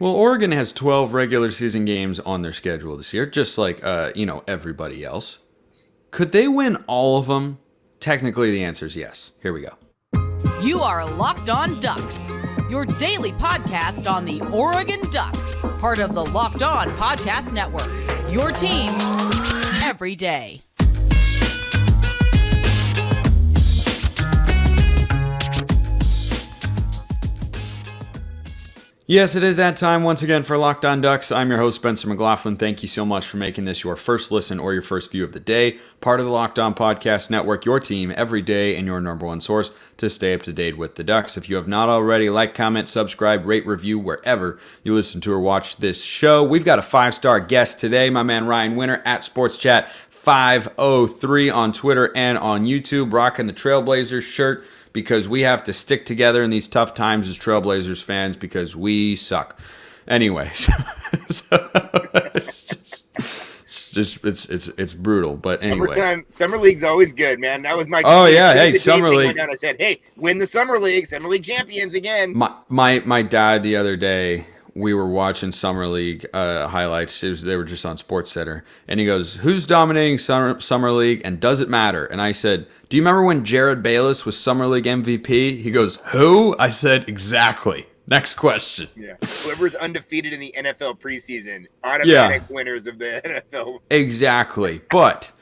Well, Oregon has 12 regular season games on their schedule this year, just like everybody else. Could they win all of them? Technically, the answer is yes. Here we go. You are Locked On Ducks, your daily podcast on the Oregon Ducks, part of the Locked On Podcast Network. Your team every day. Yes, it is that time once again for Locked On Ducks. I'm your host, Spencer McLaughlin. Thank you so much for making this your first listen or your first view of the day. Part of the Locked On Podcast Network, your team every day and your number one source to stay up to date with the Ducks. If you have not already, like, comment, subscribe, rate, review wherever you listen to or watch this show. We've got a 5-star guest today, my man Rian Winter at Sports Chat 503 on Twitter and on YouTube, rocking the Trailblazers shirt, because we have to stick together in these tough times as Trailblazers fans because we suck. Anyway, it's brutal. But anyway, Summer League's always good, man. That was my Summer League. I said, hey, win the Summer League champions again. My dad the other day, we were watching Summer League highlights. They were just on SportsCenter. And he goes, who's dominating Summer League and does it matter? And I said, do you remember when Jared Bayless was Summer League MVP? He goes, who? I said, exactly. Next question. Yeah. Whoever's undefeated in the NFL preseason, automatic winners of the NFL. Exactly. But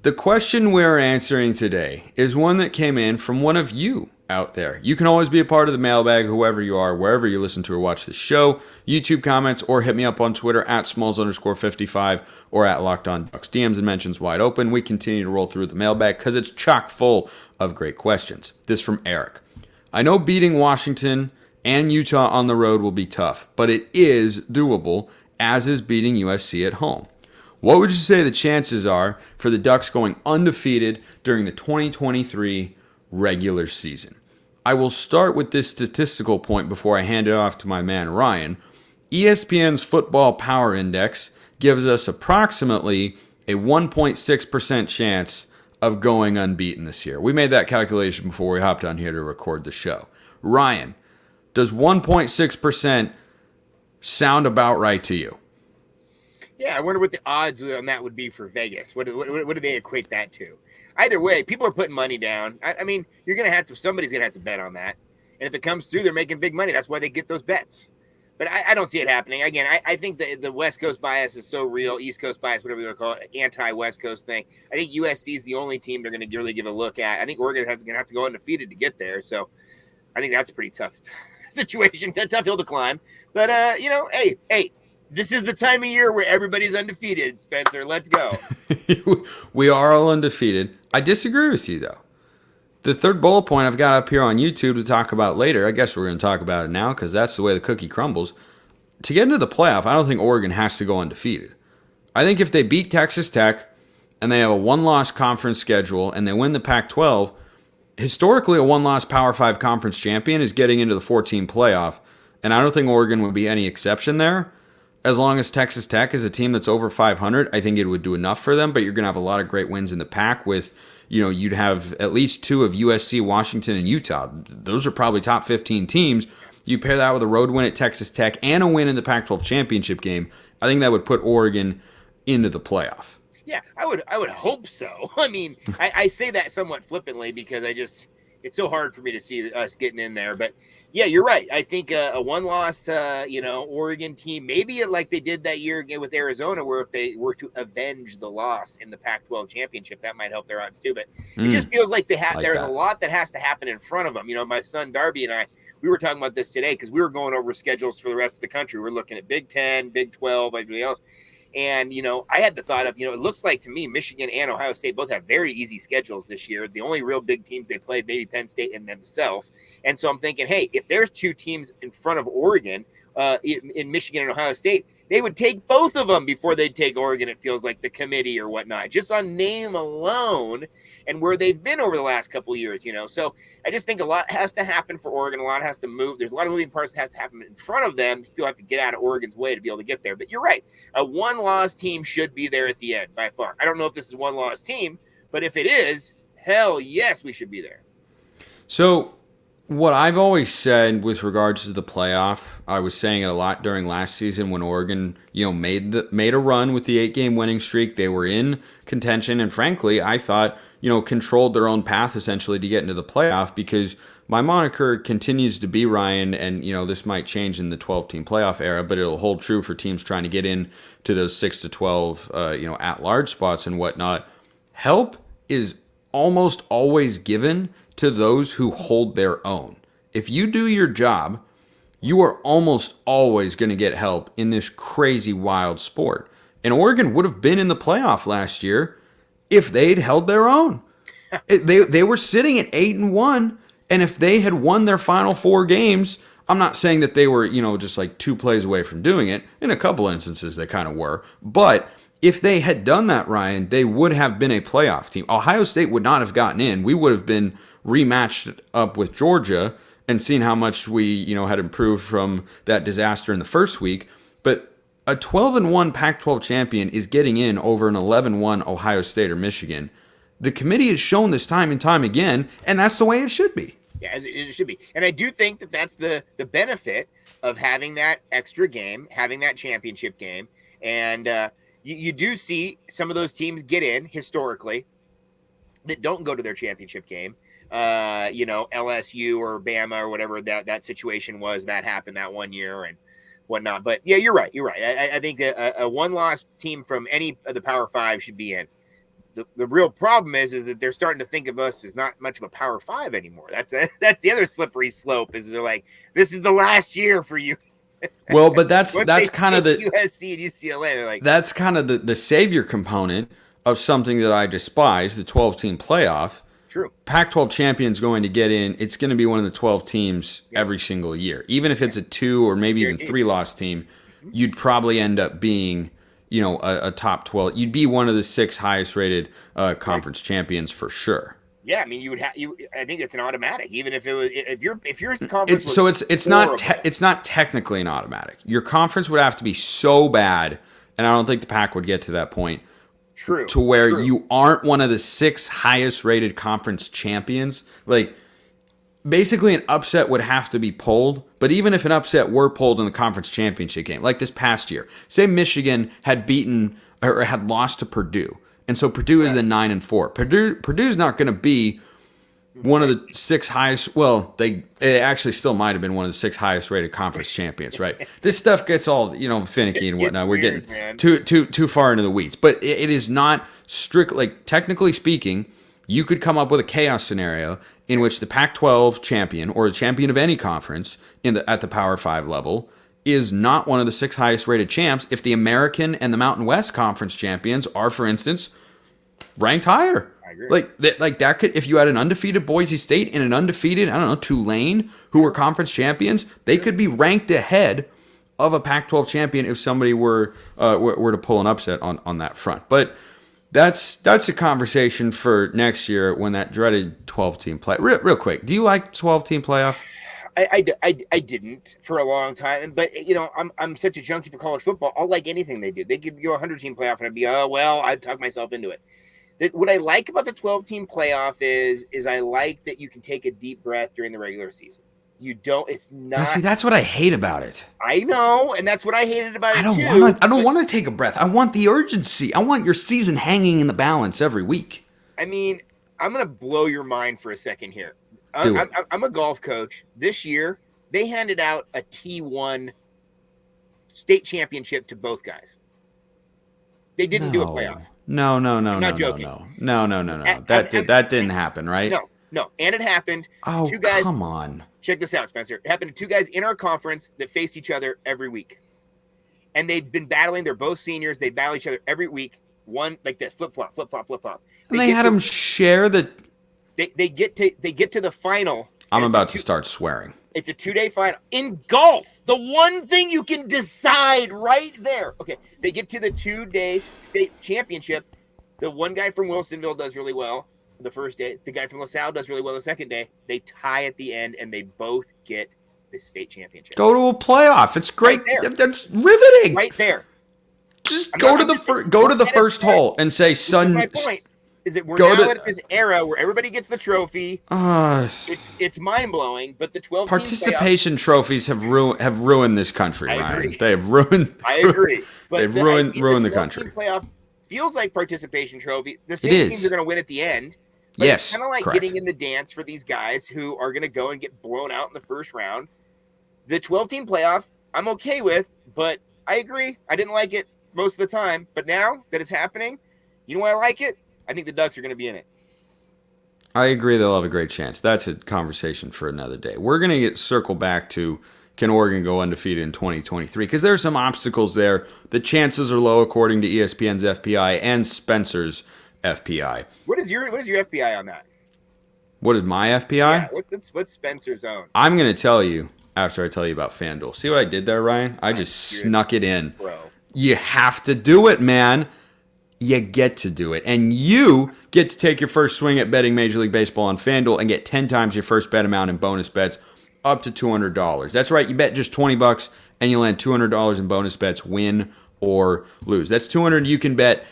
the question we're answering today is one that came in from one of you out there. You can always be a part of the mailbag, whoever you are, wherever you listen to or watch the show, YouTube comments, or hit me up on Twitter at Smalls_55 or at Locked On Ducks. DMs and mentions wide open. We continue to roll through the mailbag because it's chock full of great questions. This from Eric. I know beating Washington and Utah on the road will be tough, but it is doable, as is beating USC at home. What would you say the chances are for the Ducks going undefeated during the 2023 regular season? I will start with this statistical point before I hand it off to my man Ryan. ESPN's Football Power Index gives us approximately a 1.6% chance of going unbeaten this year. We made that calculation before we hopped on here to record the show. Ryan, does 1.6% sound about right to you? Yeah, I wonder what the odds on that would be for Vegas. What do they equate that to? Either way, people are putting money down. I mean, somebody's going to have to bet on that. And if it comes through, they're making big money. That's why they get those bets. But I don't see it happening. Again, I think the West Coast bias is so real, East Coast bias, whatever you want to call it, anti-West Coast thing. I think USC is the only team they're going to really give a look at. I think Oregon is going to have to go undefeated to get there. So I think that's a pretty tough situation, tough hill to climb. But, hey, this is the time of year where everybody's undefeated, Spencer. Let's go. We are all undefeated. I disagree with you, though. The third bullet point I've got up here on YouTube to talk about later, I guess we're going to talk about it now because that's the way the cookie crumbles. To get into the playoff, I don't think Oregon has to go undefeated. I think if they beat Texas Tech and they have a one-loss conference schedule and they win the Pac-12, historically a one-loss Power 5 conference champion is getting into the 14 playoff, and I don't think Oregon would be any exception there. As long as Texas Tech is a team that's over 500, I think it would do enough for them, but you're going to have a lot of great wins in the Pac with, you'd have at least 2 of USC, Washington, and Utah. Those are probably top 15 teams. You pair that with a road win at Texas Tech and a win in the Pac-12 championship game, I think that would put Oregon into the playoff. Yeah, I would hope so. I mean, I say that somewhat flippantly because it's so hard for me to see us getting in there. But yeah, you're right. I think a one-loss, Oregon team, maybe like they did that year again with Arizona, where if they were to avenge the loss in the Pac-12 championship, that might help their odds too. But it just feels like there's a lot that has to happen in front of them. My son Darby and I, we were talking about this today because we were going over schedules for the rest of the country. We're looking at Big 10, Big 12, everybody else. And, I had the thought of, it looks like to me, Michigan and Ohio State both have very easy schedules this year. The only real big teams they play, maybe Penn State and themselves. And so I'm thinking, hey, if there's 2 teams in front of Oregon in Michigan and Ohio State, they would take both of them before they'd take Oregon, it feels like, the committee or whatnot, just on name alone and where they've been over the last couple of years, So I just think a lot has to happen for Oregon. A lot has to move. There's a lot of moving parts that has to happen in front of them. People have to get out of Oregon's way to be able to get there. But you're right. A one-loss team should be there at the end by far. I don't know if this is a one-loss team, but if it is, hell yes, we should be there. So What I've always said with regards to the playoff, I was saying it a lot during last season when Oregon, made a run with the 8-game winning streak. They were in contention, and frankly, I thought, controlled their own path essentially to get into the playoff, because my moniker continues to be Ryan, and this might change in the 12-team playoff era, but it'll hold true for teams trying to get in to those 6 to 12, at-large spots and whatnot. Help is almost always given to those who hold their own. If you do your job, you are almost always going to get help in this crazy wild sport. And Oregon would have been in the playoff last year if they'd held their own. They were sitting at 8-1, and if they had won their final 4 games, I'm not saying that they were, just like 2 plays away from doing it. In a couple instances, they kind of were. But if they had done that, Ryan, they would have been a playoff team. Ohio State would not have gotten in. We would have been rematched up with Georgia and seen how much we, had improved from that disaster in the first week. But a 12-1 Pac-12 champion is getting in over an 11-1 Ohio State or Michigan. The committee has shown this time and time again, and that's the way it should be. Yeah, as it should be. And I do think that that's the benefit of having that extra game, having that championship game. And you do see some of those teams get in historically that don't go to their championship game. LSU or Bama or whatever that situation was that happened that one year and whatnot. But yeah, you're right. I think a one-loss team from any of the Power Five should be in. The real problem is that they're starting to think of us as not much of a Power Five anymore. That's the other slippery slope, is they're like, this is the last year for you. Well, but that's kind of the USC and UCLA. They're like, that's kind of the savior component of something that I despise, the 12-team playoff. True. Pac-12 champion's going to get in. It's going to be one of the 12 teams every single year. Even if it's a 2 or maybe even 3-loss team, you'd probably end up being, a top 12. You'd be one of the 6 highest-rated conference champions for sure. Yeah, I mean, you would have. I think it's an automatic, even if it was if your conference. It's not technically an automatic. Your conference would have to be so bad, and I don't think the Pac would get to that point. True. To where you aren't one of the 6 highest rated conference champions. Like, basically an upset would have to be pulled. But even if an upset were pulled in the conference championship game, like this past year, say Michigan had beaten or had lost to Purdue. And so Purdue is then 9-4. Purdue's not going to be one of the 6 highest. Well, it actually still might have been one of the 6 highest rated conference champions, right? This stuff gets all finicky and whatnot. We're getting too far into the weeds, but it is not strict. Like, technically speaking, you could come up with a chaos scenario in which the Pac-12 champion or the champion of any conference at the Power 5 level is not one of the 6 highest rated champs if the American and the Mountain West Conference champions are, for instance, ranked higher. I agree. Like that could, if you had an undefeated Boise State and an undefeated, Tulane, who were conference champions, they could be ranked ahead of a Pac-12 champion if somebody were to pull an upset on that front. But that's a conversation for next year when that dreaded 12-team play. Real quick, do you like the 12-team playoff? I didn't for a long time, but I'm such a junkie for college football. I'll like anything they do. They could go 100-team playoff, and I'd be I'd talk myself into it. What I like about the 12-team playoff is I like that you can take a deep breath during the regular season. You don't. It's not. Now, see, that's what I hate about it. I know, and that's what I hated about it too. I don't want to take a breath. I want the urgency. I want your season hanging in the balance every week. I mean, I'm gonna blow your mind for a second here. I'm a golf coach. This year, they handed out a T1 state championship to both guys. They didn't do a playoff. No. Not joking. No. That didn't happen, right? No. And it happened. Oh, 2 guys, come on. Check this out, Spencer. It happened to 2 guys in our conference that faced each other every week. And they'd been battling. They're both seniors. They battle each other every week. One, like that, flip-flop. And they had them share the... They get to the final. I'm about to start swearing. It's a 2-day final in golf. The one thing you can decide right there. Okay, they get to the 2-day state championship. The one guy from Wilsonville does really well the first day. The guy from LaSalle does really well the second day. They tie at the end, and they both get the state championship. Go to a playoff. It's great. Right, that's riveting. Right there. Just go to the first hole and say, "Son." My point. is that we're now at this era where everybody gets the trophy. It's mind blowing, but the 12 participation trophies have ruined this country. I Ryan. agree. They have ruined. I agree. But they've ruined the country. Playoff feels like participation trophy. The same teams are going to win at the end. But yes, it's kind of like correct. getting in the dance for these guys who are going to go and get blown out in the first round. The 12-team playoff, I'm okay with, but I agree. I didn't like it most of the time, but now that it's happening, you know why I like it? I think the Ducks are going to be in it. I agree they'll have a great chance. That's a conversation for another day. We're going to circle back to can Oregon go undefeated in 2023 because there are some obstacles there. The chances are low according to ESPN's FPI and Spencer's FPI. What is your FPI on that? What is my FPI? Yeah, what's Spencer's own? I'm going to tell you after I tell you about FanDuel. See what I did there, Ryan? I just snuck it in. Bro. You have to do it, man. You get to do it. And you get to take your first swing at betting Major League Baseball on FanDuel and get 10 times your first bet amount in bonus bets up to $200. That's right. You bet just $20 and you land $200 in bonus bets, win or lose. That's $200 you can bet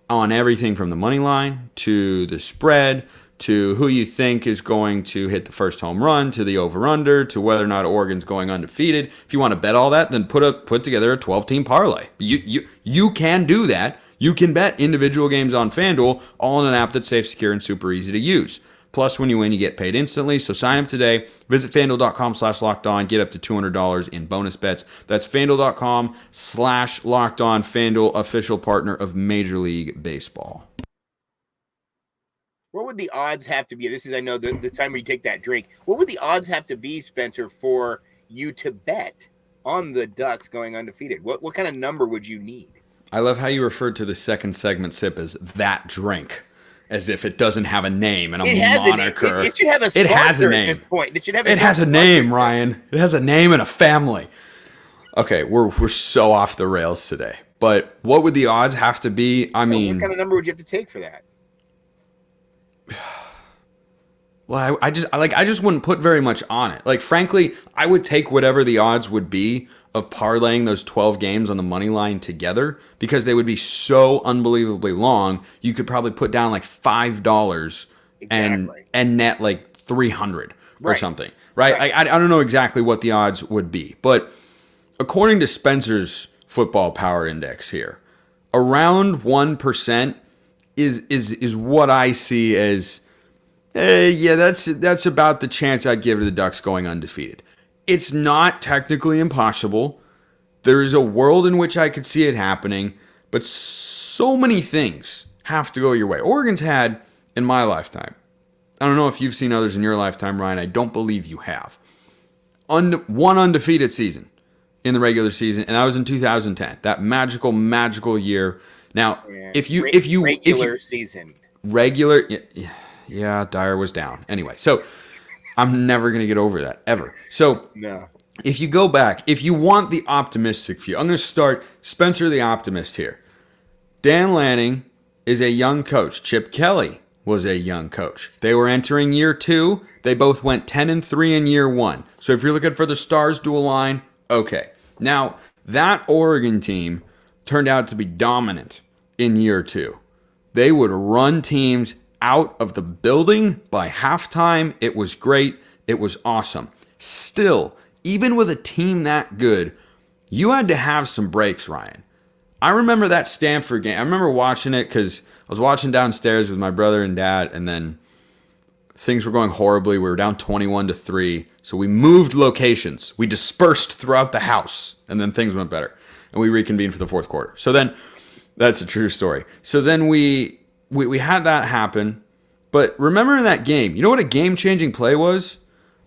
on everything from the money line to the spread to who you think is going to hit the first home run, to the over-under, to whether or not Oregon's going undefeated. If you want to bet all that, then put together a 12-team parlay. You can do that. You can bet individual games on FanDuel, all in an app that's safe, secure, and super easy to use. Plus, when you win, you get paid instantly. So sign up today. Visit FanDuel.com/LockedOn. Get up to $200 in bonus bets. That's FanDuel.com/LockedOn. FanDuel, official partner of Major League Baseball. What would the odds have to be? This is, I know, the time where you take that drink. What would the odds have to be, Spencer, for you to bet on the Ducks going undefeated? What kind of number would you need? I love how you referred to the second segment sip as that drink, as if it doesn't have a name and a moniker. It should have a sponsor has a name. At this point. It has a name, Ryan. It has a name and a family. Okay, we're so off the rails today. But what would the odds have to be? I mean, what kind of number would you have to take for that? Well, I just wouldn't put very much on it. Like, frankly, I would take whatever the odds would be of parlaying those 12 games on the money line together because they would be so unbelievably long. You could probably put down like $5 and net like 300 or something, right? I don't know exactly what the odds would be, but according to Spencer's football power index here, around 1% is what I see as that's about the chance I'd give to the Ducks going undefeated. It's not technically impossible. There is a world in which I could see it happening, but so many things have to go your way. Oregon's had, in my lifetime, I don't know if you've seen others in your lifetime, Ryan, I don't believe you have, one undefeated season in the regular season, and that was in 2010. That magical year. Now, regular season. Yeah, Dyer was down. Anyway, so I'm never going to get over that, ever. So if you go back, if you want the optimistic view, I'm going to start Spencer the Optimist here. Dan Lanning is a young coach. Chip Kelly was a young coach. They were entering year 2. They both went 10-3 in year 1. So if you're looking for the stars to align, okay. Now, that Oregon team turned out to be dominant in year 2. They would run teams out of the building by halftime. It was great. It was awesome. Still, even with a team that good, you had to have some breaks, Ryan. I remember that Stanford game. I remember watching it because I was watching downstairs with my brother and dad, and then things were going horribly. We were down 21-3, so we moved locations. We dispersed throughout the house, and then things went better, and we reconvened for the fourth quarter. So then, that's a true story. So then we had that happen, but remember in that game, you know what a game-changing play was?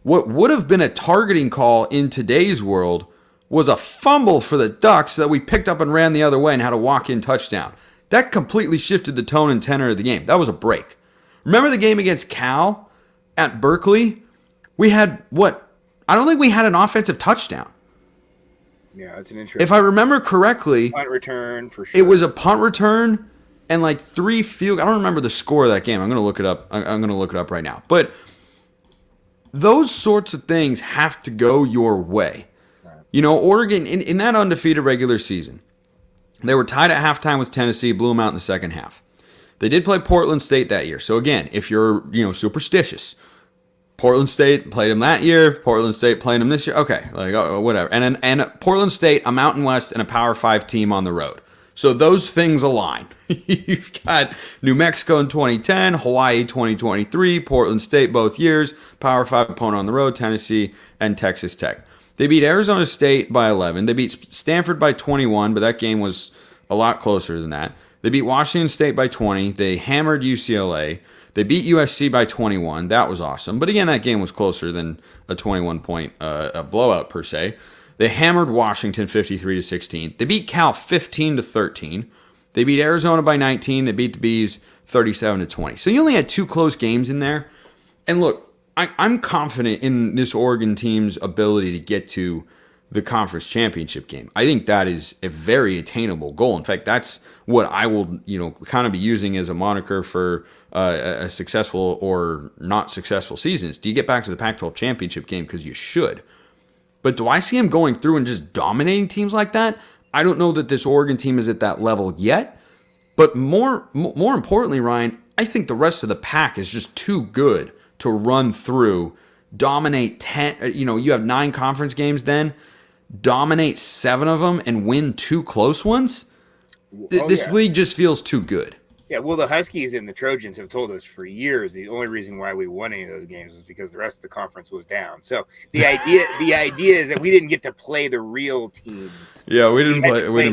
What would have been a targeting call in today's world was a fumble for the Ducks that we picked up and ran the other way and had a walk-in touchdown. That completely shifted the tone and tenor of the game. That was a break. Remember the game against Cal at Berkeley? We had, I don't think we had an offensive touchdown. Yeah, that's an interesting. If I remember correctly, punt return for sure. It was a punt return and like 3 field. I don't remember the score of that game. I'm going to look it up. I'm going to look it up right now. But those sorts of things have to go your way. Right. You know, Oregon in that undefeated regular season, they were tied at halftime with Tennessee, blew them out in the second half. They did play Portland State that year. So again, if you're, superstitious, Portland State played them that year. Portland State playing them this year. Okay, whatever. And Portland State, a Mountain West, and a Power 5 team on the road. So those things align. You've got New Mexico in 2010, Hawaii 2023, Portland State both years, Power 5 opponent on the road, Tennessee and Texas Tech. They beat Arizona State by 11. They beat Stanford by 21, but that game was a lot closer than that. They beat Washington State by 20. They hammered UCLA. They beat USC by 21. That was awesome. But again, that game was closer than a 21-point a blowout per se. They hammered Washington 53-16. They beat Cal 15-13. They beat Arizona by 19. They beat the Bees 37-20. So you only had 2 close games in there. And look, I'm confident in this Oregon team's ability to get to the conference championship game. I think that is a very attainable goal. In fact, that's what I will, kind of be using as a moniker for a successful or not successful season. Do you get back to the Pac-12 championship game? Because you should. But do I see him going through and just dominating teams like that? I don't know that this Oregon team is at that level yet. But more importantly, Ryan, I think the rest of the pack is just too good to run through, dominate 10. You have 9 conference games then. Dominate 7 of them and win 2 close ones? This league just feels too good. Yeah, well, the Huskies and the Trojans have told us for years the only reason why we won any of those games is because the rest of the conference was down. So the idea is that we didn't get to play the real teams. Yeah, we didn't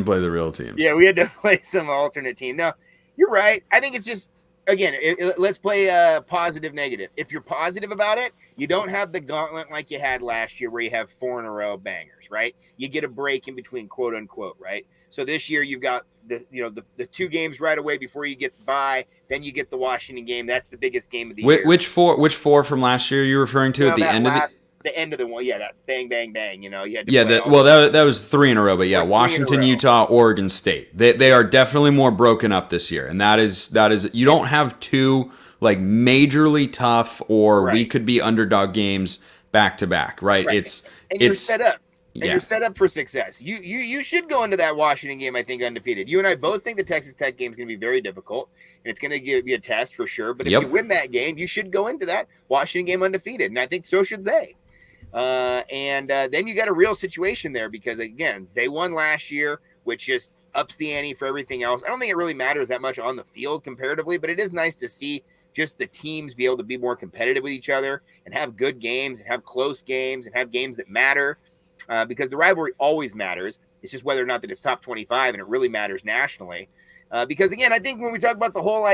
play the real teams. Yeah, we had to play some alternate team. No, you're right. I think it's just, again, let's play positive negative. If you're positive about it, you don't have the gauntlet like you had last year where you have 4 in a row bangers, right? You get a break in between, quote unquote, right? So this year you've got the 2 games right away before you get by. Then you get the Washington game. That's the biggest game of the year. Which 4 from last year you're referring to at the end of it? The end of the one, that bang, bang, bang. You had to that was 3 in a row. But yeah, Washington, Utah, Oregon State. They are definitely more broken up this year, and that is you don't have 2 like majorly tough or we could be underdog games back to back, right? You're set up. And you're set up for success. You should go into that Washington game, I think, undefeated. You and I both think the Texas Tech game is going to be very difficult, and it's going to give you a test for sure. But if you win that game, you should go into that Washington game undefeated, and I think so should they. Then you got a real situation there because, again, they won last year, which just ups the ante for everything else. I don't think it really matters that much on the field comparatively, but it is nice to see just the teams be able to be more competitive with each other and have good games and have close games and have games that matter. Because the rivalry always matters. It's just whether or not that it's top 25, and it really matters nationally. Because, again, I think when we talk about the whole,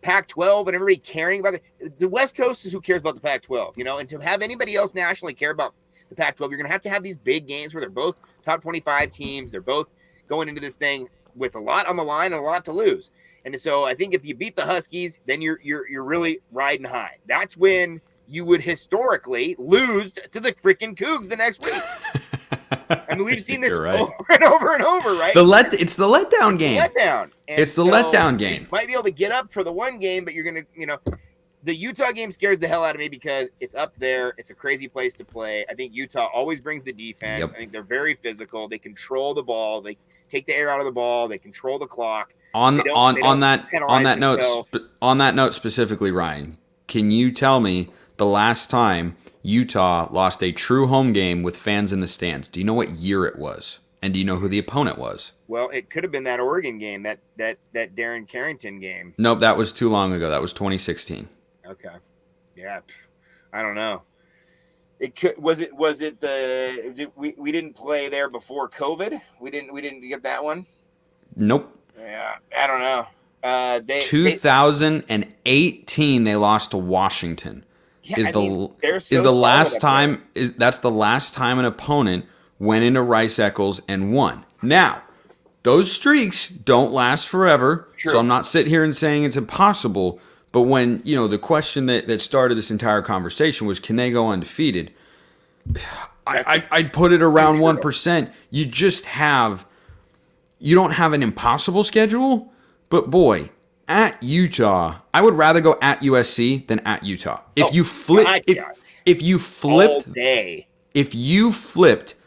Pac-12 and everybody caring about it, the West Coast is who cares about the Pac-12, and to have anybody else nationally care about the Pac-12, you're going to have these big games where they're both top 25 teams. They're both going into this thing with a lot on the line and a lot to lose. And so I think if you beat the Huskies, then you're really riding high. That's when you would historically lose to the freaking Cougs the next week. I mean, we've seen this over and over and over, right? It's the letdown game. It's the letdown game. You might be able to get up for the one game, but you're going to, the Utah game scares the hell out of me because it's up there. It's a crazy place to play. I think Utah always brings the defense. Yep. I think they're very physical. They control the ball. They take the air out of the ball. They control the clock. On that note specifically, Ryan, can you tell me the last time Utah lost a true home game with fans in the stands? Do you know what year it was? And do you know who the opponent was? Well, it could have been that Oregon game, that Darren Carrington game. Nope, that was too long ago. That was 2016. Okay. Yeah. I don't know. It could was it we didn't play there before COVID? We didn't get that one? Nope. Yeah, I don't know. 2018 they lost to Washington. Yeah, that's the last time an opponent went into Rice-Eccles and won. Now, those streaks don't last forever. True. So I'm not sitting here and saying it's impossible, but when, the question that started this entire conversation was, can they go undefeated? I'd put it around 1%. You don't have an impossible schedule, but boy, at Utah, I would rather go at USC than at Utah. If you flipped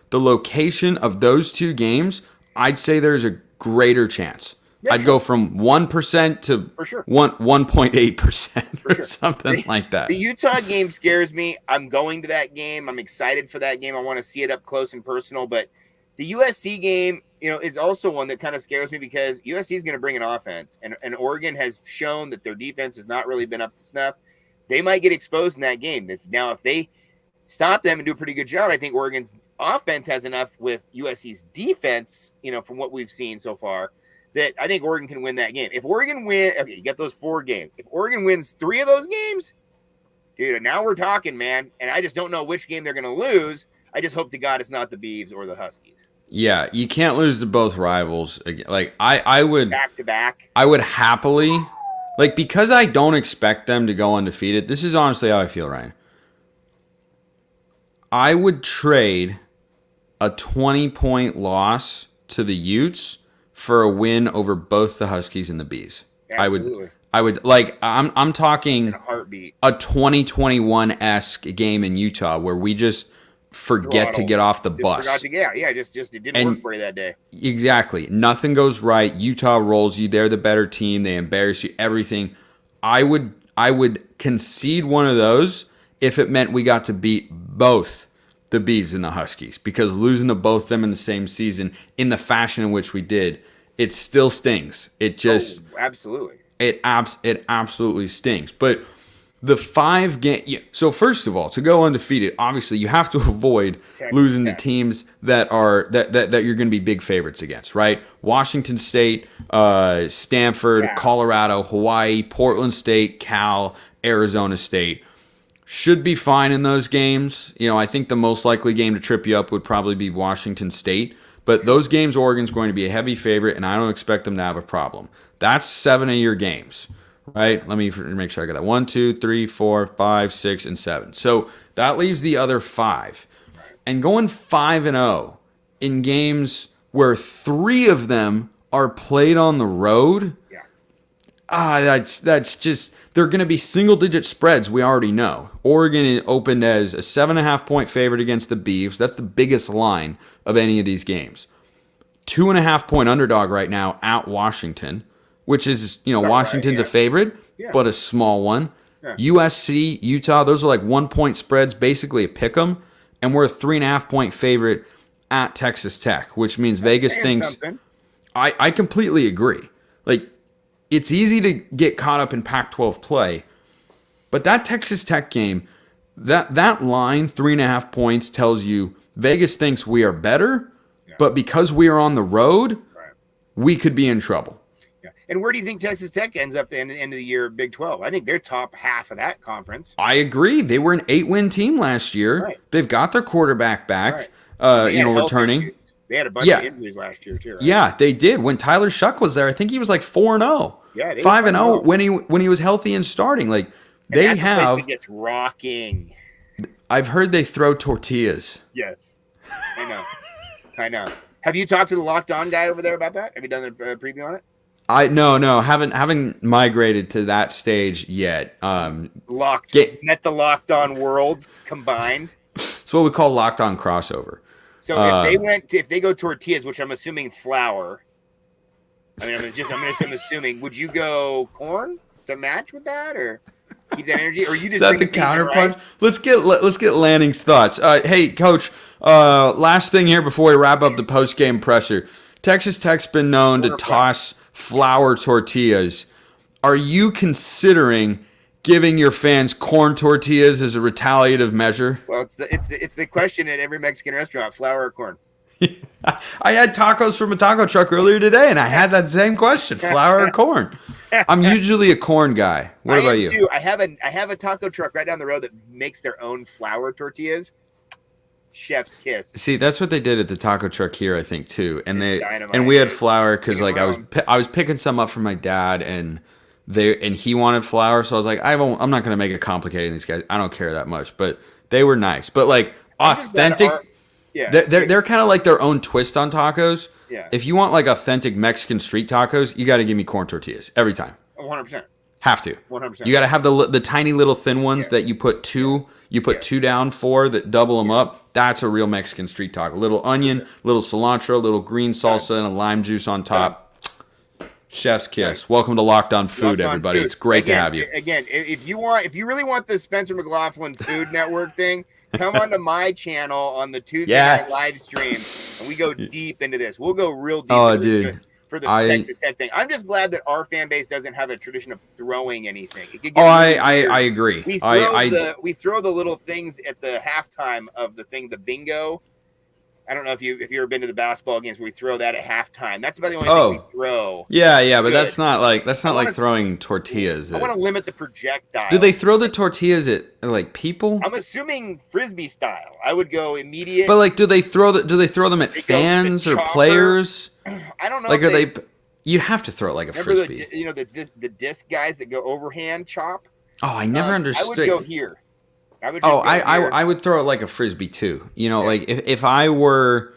the location of those 2 games, I'd say there's a greater chance Yeah, I'd go from 1% to for sure. 1.8% or Sure. something like that. The Utah game scares me. I'm going to that game. I'm excited for that game. I want to see it up close and personal. But the USC game, is also one that kind of scares me because USC is going to bring an offense, and Oregon has shown that their defense has not really been up to snuff. They might get exposed in that game. If they stop them and do a pretty good job, I think Oregon's offense has enough with USC's defense, from what we've seen so far, that I think Oregon can win that game. If Oregon okay, you got those 4 games. If Oregon wins 3 of those games, dude, now we're talking, man. And I just don't know which game they're going to lose. I just hope to God it's not the Beavs or the Huskies. Yeah, you can't lose to both rivals. Like I would back to back. I would happily, because I don't expect them to go undefeated. This is honestly how I feel, Ryan. I would trade a 20-point loss to the Utes for a win over both the Huskies and the Bees. Absolutely. I would I'm talking in a heartbeat. A 2021-esque game in Utah where we just forget to get off the bus. It didn't work for you that day. Exactly. Nothing goes right. Utah rolls you. They're the better team. They embarrass you. Everything. I would concede one of those if it meant we got to beat both the Beavs and the Huskies, because losing to both them in the same season in the fashion in which we did, it still stings. It just absolutely. It absolutely stings. But the 5 game. So first of all, to go undefeated, obviously you have to avoid losing to teams that are that you're going to be big favorites against, right? Washington State, Stanford, Colorado, Hawaii, Portland State, Cal, Arizona State. Should be fine in those games. I think the most likely game to trip you up would probably be Washington State. But those games, Oregon's going to be a heavy favorite, and I don't expect them to have a problem. That's 7 of your games, right? Let me make sure I got that. 1, 2, 3, 4, 5, 6, and 7. So that leaves the other 5. And going 5-0 in games where 3 of them are played on the road, that's just, they're going to be single-digit spreads, we already know. Oregon opened as a 7.5-point favorite against the Beavs. That's the biggest line of any of these games. 2.5-point underdog right now at Washington, which is, Washington's a favorite, but a small one. Yeah. USC, Utah, those are like 1-point spreads, basically a pick 'em. And we're a 3.5-point favorite at Texas Tech, which means Vegas thinks... Something. I completely agree. It's easy to get caught up in Pac-12 play, but that Texas Tech game, that line, 3.5 points, tells you Vegas thinks we are better, but because we are on the road, we could be in trouble. Yeah. And where do you think Texas Tech ends up in the end of the year, Big 12? I think they're top half of that conference. I agree. They were an 8-win team last year. Right. They've got their quarterback back, returning. Issues. They had a bunch of injuries last year, too. Right? Yeah, they did. When Tyler Shuck was there, I think he was like 4-0. Yeah, 5-0 when he was healthy and starting. They have. It gets rocking. I've heard they throw tortillas. Yes, I know. Have you talked to the Locked On guy over there about that? Have you done a preview on it? No, haven't migrated to that stage yet. Met the Locked On worlds combined. It's what we call Locked On crossover. So if they go tortillas, which I'm assuming flour. I mean, I'm assuming. Would you go corn to match with that, or keep that energy, or you just set the counterpunch? Let's get Lanning's thoughts. Hey, Coach. Last thing here before we wrap up the post game presser. Texas Tech's been known to toss flour tortillas. Are you considering giving your fans corn tortillas as a retaliative measure? Well, it's the question at every Mexican restaurant: flour or corn. I had tacos from a taco truck earlier today, and I had that same question: flour or corn. I'm usually a corn guy. What about you? Too. I have a taco truck right down the road that makes their own flour tortillas. Chef's kiss. See, that's what they did at the taco truck here, I think, too. And we had flour because I was picking some up for my dad, and he wanted flour, so I was like, I'm not going to make it complicated. These guys, I don't care that much, but they were nice. But authentic. Yeah, they're kind of like their own twist on tacos. Yeah. If you want authentic Mexican street tacos, you got to give me corn tortillas every time. 100%. Have to. 100%. You got to have the tiny little thin ones that you put two down for that double them up. That's a real Mexican street taco. Little onion, little cilantro, little green salsa, and a lime juice on top. Chef's kiss. Welcome to Locked On Food, everybody. It's great to have you. Again, if you really want the Spencer McLaughlin Food Network thing, come onto my channel on the Tuesday night live stream, and we go deep into this. We'll go real deep for the Texas Tech thing. I'm just glad that our fan base doesn't have a tradition of throwing anything. I agree. We throw the little things at the halftime of the thing, the bingo. I don't know if you've ever been to the basketball games where we throw that at halftime. That's about the only thing we throw. Yeah, but that's not like throwing tortillas. I want to limit the projectile. Do they throw the tortillas at like people? I'm assuming frisbee style. I would go immediate. But like, do they throw them at fans or players? I don't know. Like, you have to throw it like a frisbee. The disc guys that go overhand chop. Oh, I never understood. I would go here. I would throw it like a frisbee too. Like if I were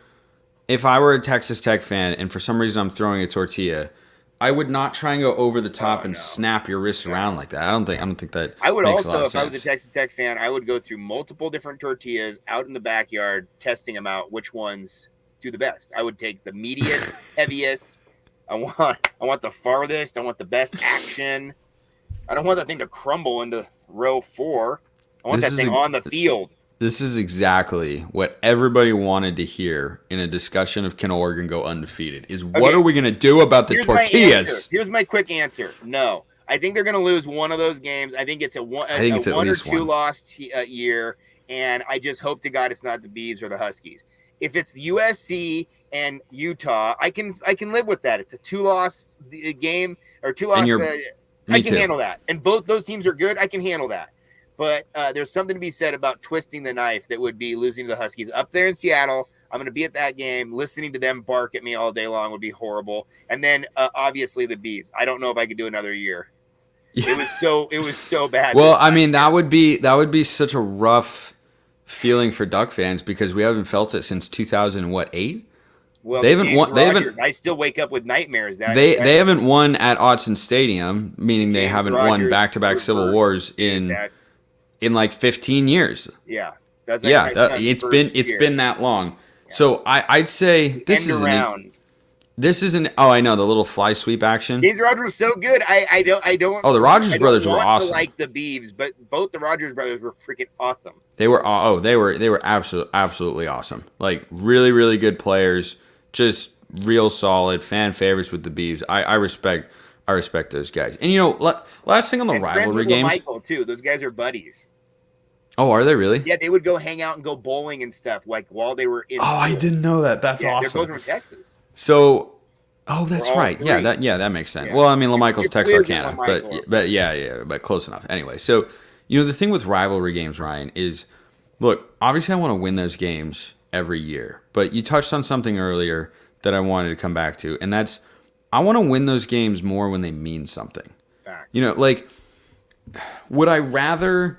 a Texas Tech fan and for some reason I'm throwing a tortilla, I would not try and go over the top and snap your wrist around like that. I don't think that. I would makes also, a lot of if I was sense. a Texas Tech fan, I would go through multiple different tortillas out in the backyard, testing them out, which ones do the best. I would take the meatiest, heaviest. I want the farthest. I want the best action. I don't want that thing to crumble into row 4. I want that thing on the field. This is exactly what everybody wanted to hear in a discussion of can Oregon go undefeated. What are we going to do about the tortillas? Here's my quick answer. No. I think they're going to lose one of those games. I think it's a one or two loss year, and I just hope to God it's not the Beavs or the Huskies. If it's USC and Utah, I can live with that. It's a 2-loss game or 2-loss. I can handle that. And both those teams are good. I can handle that. But there's something to be said about twisting the knife that would be losing to the Huskies. Up there in Seattle, I'm going to be at that game. Listening to them bark at me all day long would be horrible. And then, obviously, the Beavs. I don't know if I could do another year. It was so bad. Well, I mean, that would be such a rough feeling for Duck fans because we haven't felt it since 2008. Well, they haven't won. I still wake up with nightmares. They haven't won at Autzen Stadium, meaning they haven't won back-to-back Civil Wars in like 15 years. Yeah. It's been that long. Yeah. So I'd say this isn't I know the little fly sweep action. James Rogers was so good. I don't the Rogers brothers were awesome. Like the Beavs, but both the Rogers brothers were freaking awesome. They were absolutely awesome. Like really, really good players, just real solid fan favorites with the Beavs. I respect those guys. And last thing on the rivalry games. Michael too. Those guys are buddies. Oh, are they really? Yeah, they would go hang out and go bowling and stuff like while they were in. Oh, I didn't know that. That's awesome. They're both from Texas. So, that's right. Three. That makes sense. Yeah. Well, I mean, LaMichael's Texarkana, but close enough. Anyway, so the thing with rivalry games, Ryan, is look. Obviously, I want to win those games every year, but you touched on something earlier that I wanted to come back to, and that's I want to win those games more when they mean something. Fact. Like, would I rather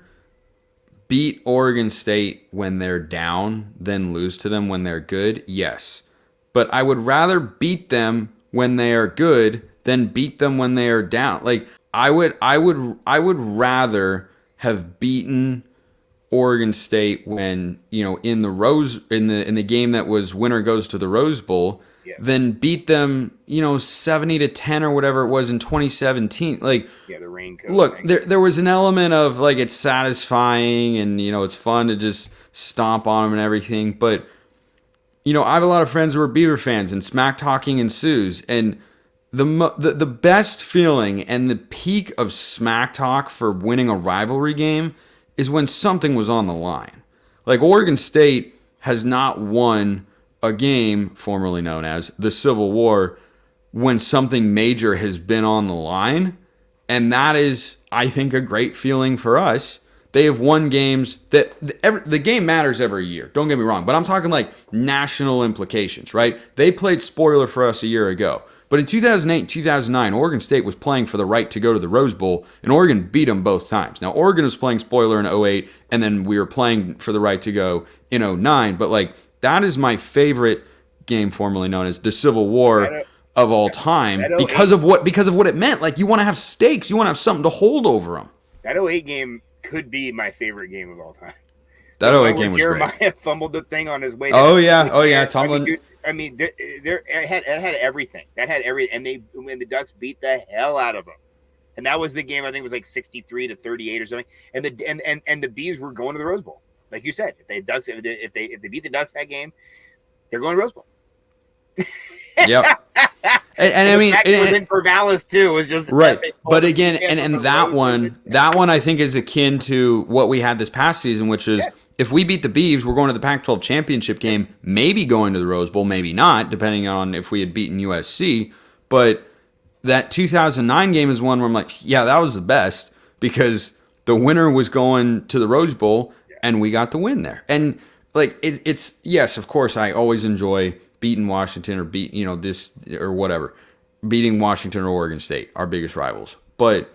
beat Oregon State when they're down than lose to them when they're good? Yes. But I would rather beat them when they are good than beat them when they are down. Like I would rather have beaten Oregon State when, in the game that was winner goes to the Rose Bowl, than beat them, 70-10 or whatever it was in 2017. Like, the raincoat. Look, there was an element of like it's satisfying and it's fun to just stomp on them and everything. But I have a lot of friends who are Beaver fans, and smack talking ensues. And the best feeling and the peak of smack talk for winning a rivalry game is when something was on the line. Like Oregon State has not won a game formerly known as the Civil War when something major has been on the line. And that is, I think, a great feeling for us. They have won games that the game matters every year. Don't get me wrong. But I'm talking like national implications, right? They played spoiler for us a year ago. But in 2008, 2009, Oregon State was playing for the right to go to the Rose Bowl, and Oregon beat them both times. Now, Oregon was playing spoiler in 2008, and then we were playing for the right to go in 2009. But like, that is my favorite game formerly known as the Civil War of all time because of what it meant. Like, you want to have stakes. You want to have something to hold over them. That 2008 game could be my favorite game of all time. That 2008 game was Jeremiah great. fumbled the thing on his way down. Oh, yeah. Tumbling. I mean, it had everything. That had and when the Ducks beat the hell out of them, and that was the game. I think it was like 63-38 or something. And the Beavs were going to the Rose Bowl, like you said. If they beat the Ducks that game, they're going to Rose Bowl. Yep. And I mean, it was in Corvallis too. It was just right. But again, and that one I think is akin to what we had this past season, which is if we beat the Beavs, we're going to the Pac-12 Championship game, maybe going to the Rose Bowl, maybe not, depending on if we had beaten USC. But that 2009 game is one where I'm like, yeah, that was the best because the winner was going to the Rose Bowl and we got the win there. And like it's yes, of course, I always enjoy beating Washington or this or whatever, beating Washington or Oregon State, our biggest rivals. But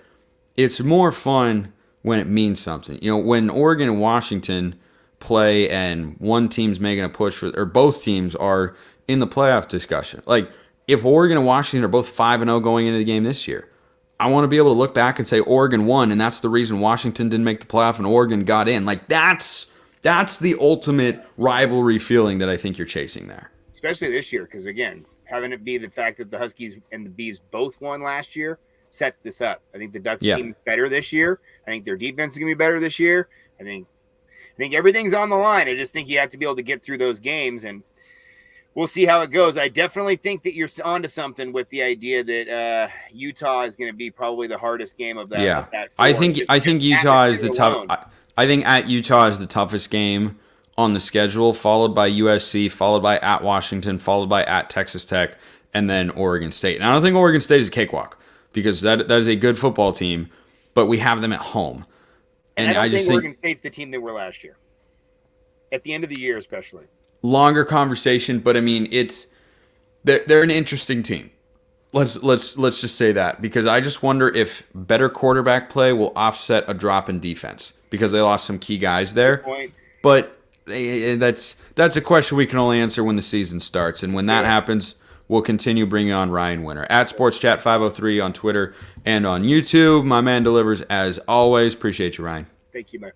it's more fun when it means something. When Oregon and Washington play and one team's making a push or both teams are in the playoff discussion. Like if Oregon and Washington are both 5-0 going into the game this year, I want to be able to look back and say Oregon won, and that's the reason Washington didn't make the playoff and Oregon got in. Like that's the ultimate rivalry feeling that I think you're chasing there. Especially this year, because again, having it be the fact that the Huskies and the Beavs both won last year sets this up. I think the Ducks team is better this year. I think their defense is going to be better this year. I think everything's on the line. I just think you have to be able to get through those games, and we'll see how it goes. I definitely think that you're onto something with the idea that Utah is going to be probably the hardest game of that. Yeah, of that I think Utah is the tough. I think at Utah is the toughest game on the schedule, followed by USC, followed by at Washington, followed by at Texas Tech, and then Oregon State. And I don't think Oregon State is a cakewalk because that is a good football team, but we have them at home. And I just think Oregon State's the team they were last year. At the end of the year, especially. Longer conversation, but I mean they're an interesting team. Let's just say that because I just wonder if better quarterback play will offset a drop in defense because they lost some key guys there. But that's a question we can only answer when the season starts, and when that happens, we'll continue bringing on Rian Winter at SportsChat503 on Twitter and on YouTube. My man delivers as always. Appreciate you, Ryan. Thank you, man.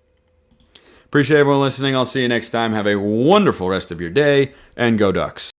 Appreciate everyone listening. I'll see you next time. Have a wonderful rest of your day, and go Ducks.